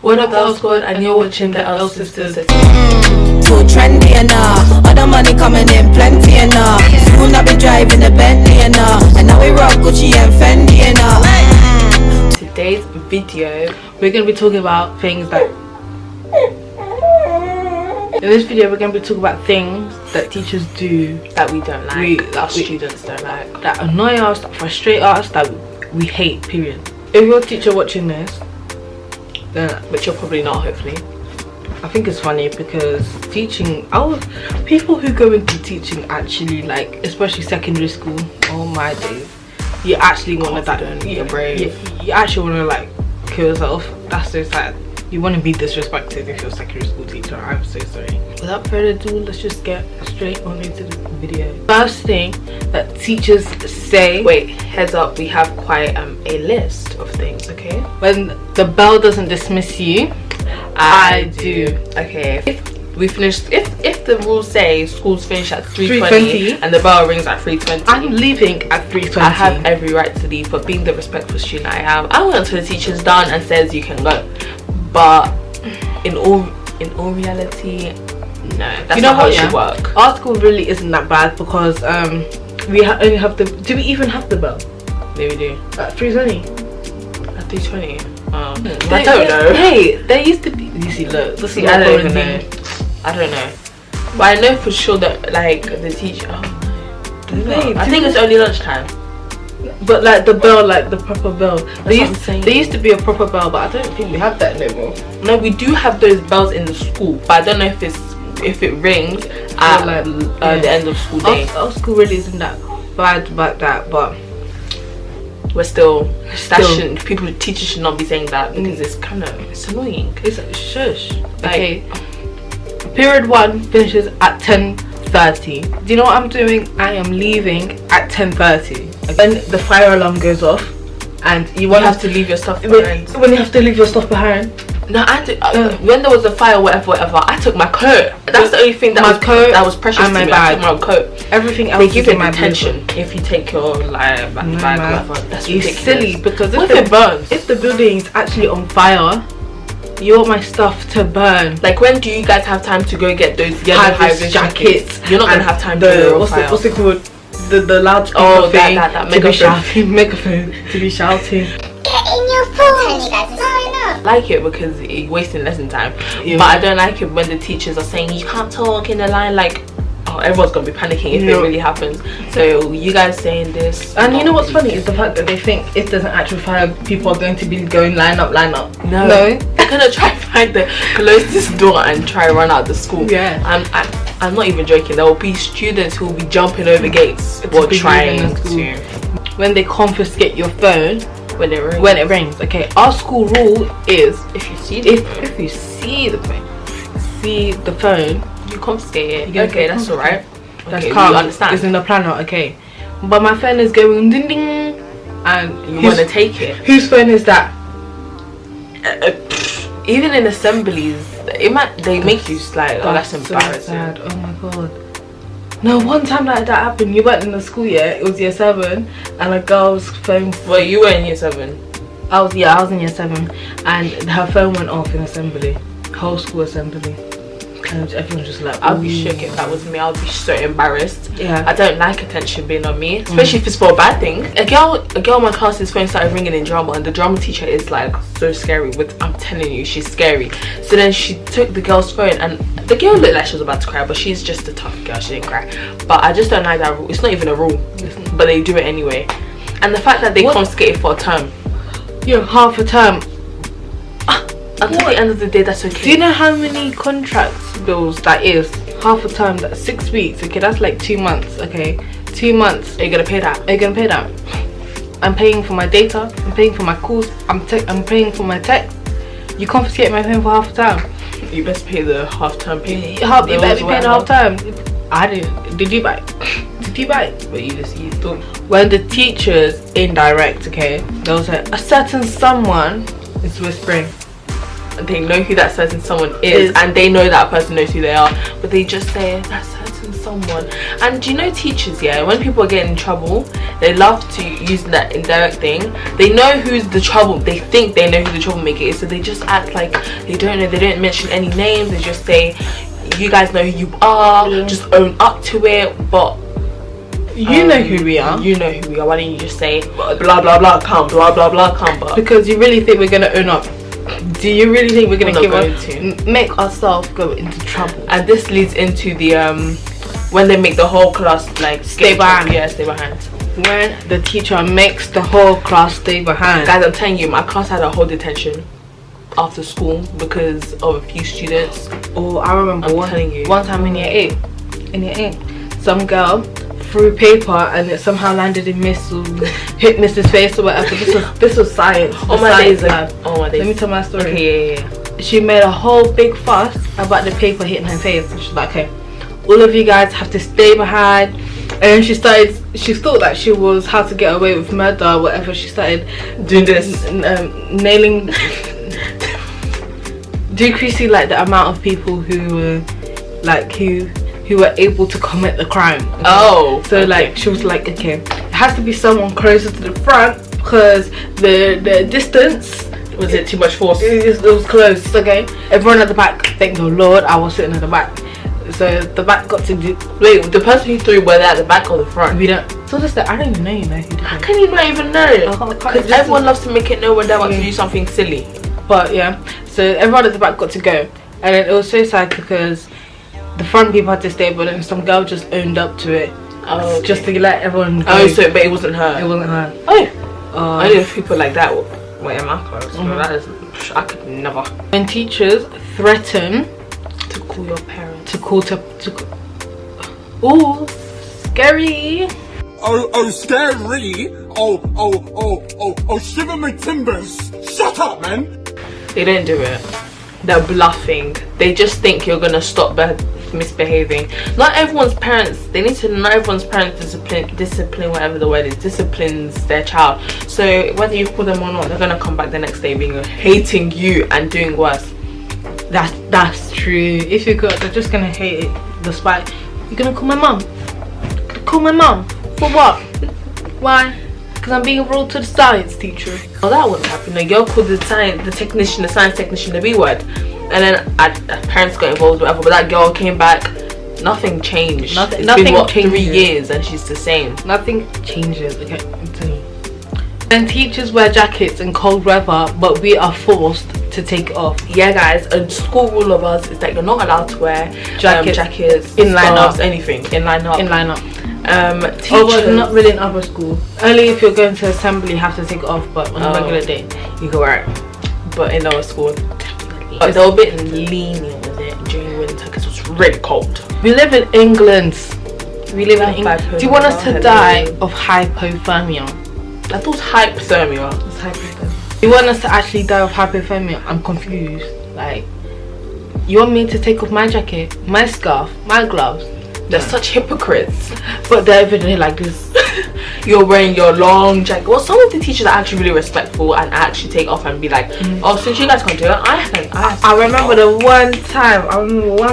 What up, TheL Squad, and you're watching the TheL Sisters. Too trendy enough, all the money coming in plenty enough. Soon I'll be driving the Bentley enough, and now we rock Gucci and Fendi enough. Today's video, we're going to be talking about things that... In this video, we're going to be talking about things that teachers do that we don't like, that students don't like, that annoy us, that frustrate us, that we hate, period. If you're a teacher watching this, then, which you're probably not, hopefully, I think it's funny because teaching, people who go into teaching actually, like, especially secondary school, oh my days, you actually want to die. You're brave. You actually want to, like, kill yourself. That's so sad. You want to be disrespected if you're a secondary school teacher. I'm so sorry. Without further ado, let's just get straight on into the video. First thing that teachers say, wait, heads up, we have quite a list of things, okay? When the bell doesn't dismiss you, I do. Okay, if we finish, if the rules say schools finish at 3:20 and the bell rings at 3:20, I'm leaving at 3:20. I have every right to leave, but being the respectful student I am, I went until the teacher's done and says you can go. But in all reality, no, that's not how it should work. Our school really isn't that bad because we only have the, do we even have the bell? No, we do. At 3:20. At 3:20. I don't know. Hey, there used to be. You see, look. See, I don't even know. I don't know. But I know for sure that, like, the teacher. I think it's only lunchtime. But like the bell, like the proper bell. There used to be a proper bell, but I don't think we have that anymore. No, we do have those bells in the school, but I don't know if it rings at the end of school day. Our school really isn't that bad about that, but we're still teachers should not be saying that because it's annoying. It's shush. Okay. Period 1 finishes at 10:30. Do you know what I'm doing? I am leaving at 10:30. When the fire alarm goes off and you have to leave your stuff behind. When you have to leave your stuff behind. No, when there was a fire, whatever, I took my coat. That's the only thing that was precious to me. I took my coat. Everything else, they give you detention if you take your bag, whatever. That's ridiculous. Silly, because if the building is actually on fire, you want my stuff to burn. Like, when do you guys have time to go get those yellow high-vis jackets? You're not gonna have time to go on fire. What's it called? The loudspeaker thing. That megaphone to be shouting. Get in your phone. You guys I like it because it's wasting lesson time. But I don't like it when the teachers are saying you can't talk in the line. Like, oh, everyone's gonna be panicking if it really happens. So you guys saying this, and you know what's funny is the fact that they think if there's an actual fire, people are going to be going line up. No, they're gonna try to find the closest door and try to run out the school. I'm not even joking. There will be students who will be jumping over gates or trying to. When they confiscate your phone when it rings. Okay, our school rule is if you see the phone, you confiscate it. Okay, that's alright. That's calm. You understand? It's in the planner. Okay, but my phone is going ding ding, and you want to take it. Whose phone is that? Even in assemblies, they make you slide. Oh, that's embarrassing. So sad. Oh my god. No, one time like that happened. You weren't in the school yet. It was year 7, and a girl's phone. Well, you were in year 7. I was in year 7, and her phone went off in assembly, whole school assembly, and everyone's just like, I'd be shook if that was me. I'd be so embarrassed. Yeah, I don't like attention being on me, especially if it's for a bad thing. A girl in my class's phone started ringing in drama, and the drama teacher is like so scary. I'm telling you, she's scary. So then she took the girl's phone, and the girl looked like she was about to cry, but she's just a tough girl. She didn't cry. But I just don't like that rule. It's not even a rule, but they do it anyway. And the fact that they confiscate it for a term, half a term. Until the end of the day, that's okay. Do you know how many contracts bills that is? Half a term, that's 6 weeks. Okay, that's like 2 months. Okay, 2 months. Are you gonna pay that? I'm paying for my data. I'm paying for my calls. I'm paying for my text. You confiscate my phone for half a term. You best pay the half term payment. You better be paying the half term. I didn't. Did you buy it? But you thought. When the teachers indirect, okay, they'll say a certain someone is whispering. They know who that certain someone is, and they know that person knows who they are, but they just say that certain correcting someone. And do you know teachers, yeah, when people are getting in trouble, they love to use that indirect thing. They know who's the trouble, they think they know who the troublemaker is, so they just act like they don't know. They don't mention any names, they just say, you guys know who you are, just own up to it. But you know who we are. You know who we are. Why don't you just say blah blah blah come, blah blah blah come? But because you really think we're gonna own up. Do you really think we're gonna make ourselves go into trouble? And this leads into the when they make the whole class like stay behind. Yeah, stay behind. When the teacher makes the whole class stay behind. Guys, I'm telling you, my class had a whole detention after school because of a few students. Oh, I remember one time in year 8, some girl threw paper and it somehow landed in hit Mrs. face or whatever. This was science. Oh my days. Let me tell my story. Okay, yeah. She made a whole big fuss about the paper hitting her face. And she's like, okay, all of you guys have to stay behind. And she thought that she was How to Get Away with Murder or whatever. She started doing this, nailing, decreasing like the amount of people who were like who were able to commit the crime. Okay? Oh, so okay. Like she was like, okay, it has to be someone closer to the front because the distance. Was it too much force? It was close. Okay, everyone at the back. Thank the Lord, I was sitting at the back. So the back got to do. Wait, the person who threw, were they at the back or the front? We don't. So this, I don't even know. You know who did it. How can you not even know? Because everyone loves to make it know when they're about to do something silly. But yeah, so everyone at the back got to go, and then it was so sad because the front people had to stay, but then some girl just owned up to it. Oh, okay. Just to let everyone go. Oh, so but it wasn't her. It wasn't her. Oh, I know people like that. Wait, am I close? So that is, I could never. When teachers threaten to call your parents, ooh, scary. Oh, scary. Oh, shiver my timbers. Shut up, man. They don't do it. They're bluffing. They just think you're gonna stop misbehaving. Not everyone's parents. They need to. Not everyone's parents discipline whatever the word is. Disciplines their child. So whether you call them or not, they're gonna come back the next day being hating you and doing worse. That's true. If you could, they're just gonna hate it. Despite you're gonna call my mom. Call my mom for what? Why? Because I'm being rude to the science teacher. Oh, that wouldn't happen. A girl called the science technician the B word, and then parents got involved, whatever. But that girl came back. Nothing changed. Nothing been, changes. 3 years and she's the same. Nothing changes. Okay, I'm telling you. Then teachers wear jackets in cold weather, but we are forced to take it off. Yeah, guys. A school rule of ours is that you're not allowed to wear jackets, in lineup, anything in lineup. Teachers, not really in other schools. Only if you're going to assembly, you have to take it off. But on a regular day, you can wear it. But in our school, definitely. But they're a bit lenient with it during winter because it's really cold. We live in England. Do you want us to die of hypothermia? I thought hypothermia. It's hypothermia. You want us to actually die of hypothermia? I'm confused. Like, you want me to take off my jacket, my scarf, my gloves? They're such hypocrites. But they're every day like this. You're wearing your long jacket. Well, some of the teachers are actually really respectful and actually take off and be like, oh, since you guys can't do it, I remember one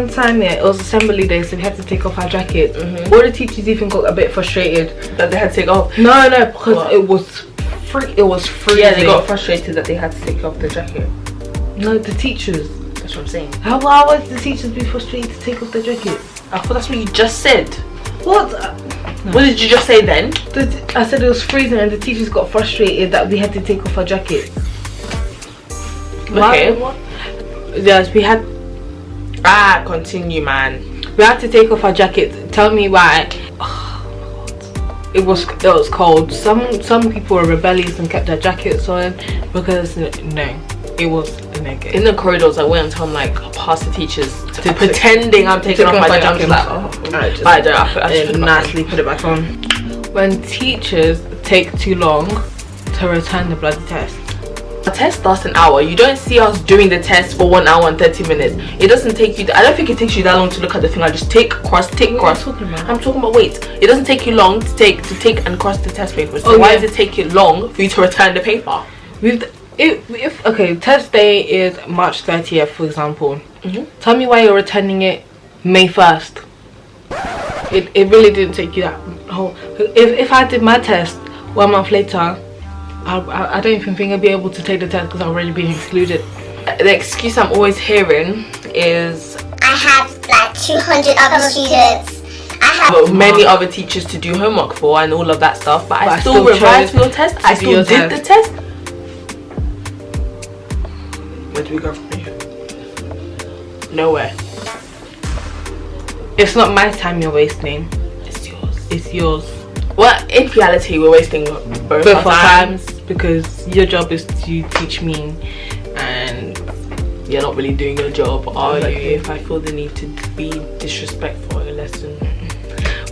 time, yeah, it was assembly day, so we had to take off our jackets. All the teachers even got a bit frustrated that they had to take off. No, because it was freezing. Yeah, they got frustrated that they had to take off the jacket. No, the teachers. That's what I'm saying. How would the teachers be frustrated to take off their jackets? I thought that's what you just said. What? No. What did you just say then? I said it was freezing and the teachers got frustrated that we had to take off our jackets. Okay. What? Yes, we had. Continue, man. We had to take off our jackets. Tell me why. Oh my God. It was cold. Some people were rebellious and kept their jackets on because no, it was naked. In the corridors, I went until I'm like past the teachers pretending I'm taking off my jacket. I'm just like, I nicely put it back on. When teachers take too long to return the bloody test. The test lasts an hour. You don't see us doing the test for 1 hour and 30 minutes. It doesn't take you. I don't think it takes you that long to look at the thing. I just tick, cross, tick, cross. I'm talking about wait. It doesn't take you long to take and cross the test paper. So why does it take you long for you to return the paper? If test day is March 30th, for example. Tell me why you're returning it May 1st. but it really didn't take you that whole. If I did my test 1 month later, I don't even think I'd be able to take the test because I've already been excluded. The excuse I'm always hearing is I have like 200 other students. I have many other teachers to do homework for and all of that stuff, but I still chose revised for your test. I do still your did the test. test. Where do we go from here? Nowhere. It's not my time you're wasting. It's yours. It's yours. Well, in reality, we're wasting both our times because your job is to teach me, and you're not really doing your job, are you? if I feel the need to be disrespectful at a lesson.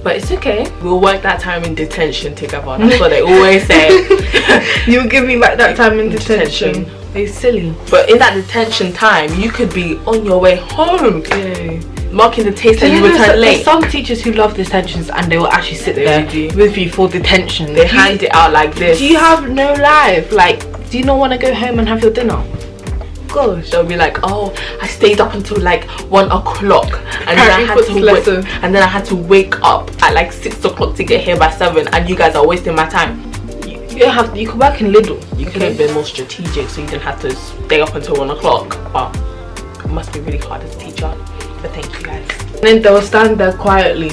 But it's okay. We'll work that time in detention together. That's what they always say. You'll give me back that time in detention. It's silly. But in that detention time, you could be on your way home. Yeah. Marking the taste that you returned late. There's some teachers who love detentions and they will actually sit there with you for detention. They hand it out like this. Do you have no life? Like, do you not want to go home and have your dinner? Gosh. They'll be like, oh, I stayed up until like 1 o'clock and then I had to wake up at like 6 o'clock to get here by 7, and you guys are wasting my time. You could work in Lidl. You could have been more strategic so you didn't have to stay up until 1 o'clock. But it must be really hard as a teacher. But thank you guys. And then they'll stand there quietly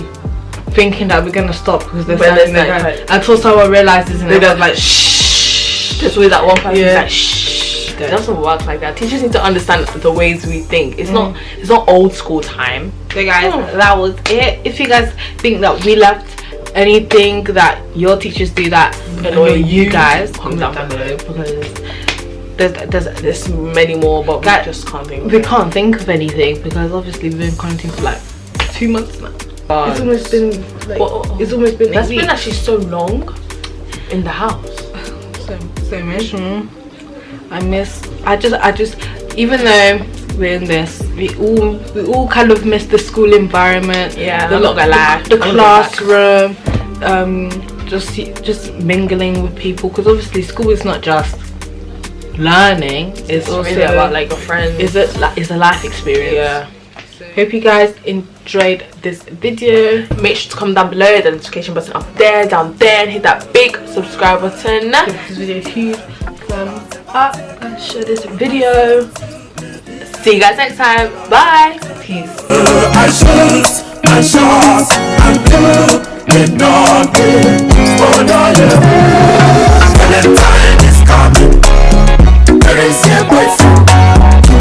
thinking that we're gonna stop because they're standing there until someone realizes and they're like shh. Just with that one person who's like shh. It doesn't work like that. Teachers need to understand the ways we think. It's not old school time. So guys, that was it. If you guys think that we left anything that your teachers do that annoy you guys, comment down below because there's many more, but we just can't think. We can't think of anything because obviously we've been quarantined for like 2 months now. It's almost been like it's almost been. That's been actually so long in the house. So much. I just even though we're in this, we all kind of miss the school environment. Yeah, I'm not gonna lie. The classroom, just mingling with people, because obviously school is not just learning, it's also really about like your friends. It's a life experience. Yeah. Hope you guys enjoyed this video. Make sure to comment down below, hit the notification button up there, down there, and hit that big subscribe button. Give this video a huge thumbs up and share this video. See you guys next time. Bye. Peace. I shoot, I shot, I'm good, and not good. Oh, no, yeah.